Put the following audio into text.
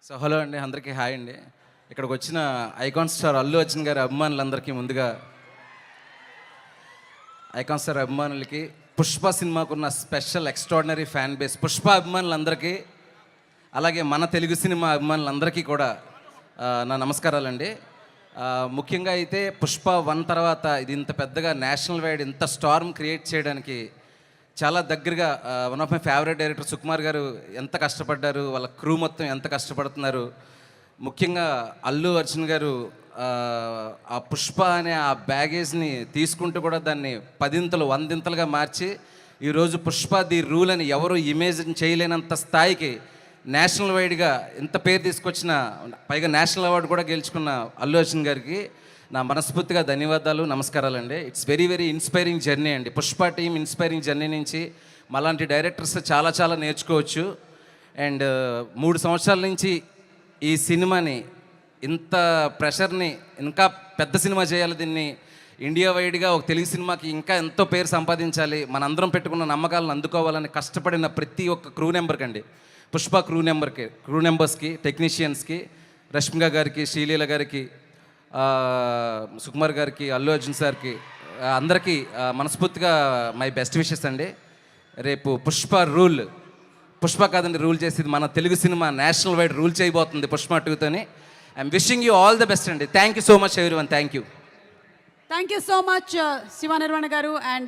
So hello అండి, అందరికీ hi అండి. ఇక్కడికి వచ్చిన ఐకాన్ స్టార్ అల్లు అర్జున్ గారి అభిమానులందరికీ ముందుగా ఐకాన్ స్టార్ అభిమానులకి పుష్ప సినిమాకున్న special extraordinary fan base Pushpa అభిమానులందరికీ, అలాగే మన తెలుగు సినిమా అభిమానులందరికీ కూడా నా నమస్కారాలండి. ముఖ్యంగా అయితే పుష్ప 1 తర్వాత ఇది ఇంత పెద్దగా నేషనల్ వైడ్ ఇంత స్టార్మ్ క్రియేట్ చేయడానికి చాలా దగ్గరగా one of my favourite director Sukumar గారు ఎంత కష్టపడ్డారు, వాళ్ళ క్రూ మొత్తం ఎంత కష్టపడుతున్నారు. ముఖ్యంగా అల్లు అర్జున్ గారు ఆ పుష్ప అనే ఆ బ్యాగేజ్ని తీసుకుంటూ కూడా దాన్ని 10 100 మార్చి ఈరోజు పుష్ప ది రూల్ అని ఎవరు ఇమేజిన్ చేయలేనంత స్థాయికి నేషనల్ వైడ్గా ఇంత పేరు తీసుకొచ్చిన, పైగా నేషనల్ అవార్డు కూడా గెలుచుకున్న అల్లు అర్జున్ గారికి నా మనస్ఫూర్తిగా ధన్యవాదాలు, నమస్కారాలండి. It's very very inspiring journey అండి. పుష్ప టీమ్ ఇన్స్పైరింగ్ జర్నీ నుంచి మలాంటి డైరెక్టర్స్ చాలా నేర్చుకోవచ్చు. అండ్ 3 సంవత్సరాల నుంచి ఈ సినిమాని ఇంత ప్రెషర్ని ఇంకా పెద్ద సినిమా చేయాలి, దీన్ని ఇండియా వైడ్గా ఒక తెలుగు సినిమాకి ఇంకా ఎంతో పేరు సంపాదించాలి, మనందరం పెట్టుకున్న నమ్మకాలను అందుకోవాలని కష్టపడిన ప్రతి ఒక్క క్రూ నెంబర్కి అండి, పుష్ప క్రూ నెంబర్స్కి, టెక్నీషియన్స్కి, రష్మిక గారికి, శ్రీలీల గారికి, సుకుమార్ గారికి, అల్లు అర్జున్ సార్కి, అందరికీ మనస్ఫూర్తిగా మై బెస్ట్ విషెస్ అండి. రేపు పుష్ప కాదండి రూల్ చేసేది, మన Telugu cinema national wide rule చేయబోతుంది పుష్ప 2తోని. I'm wishing you all the best అండి. Thank you so much everyone. Thank you so much Shiva Nirvana గారు. అండ్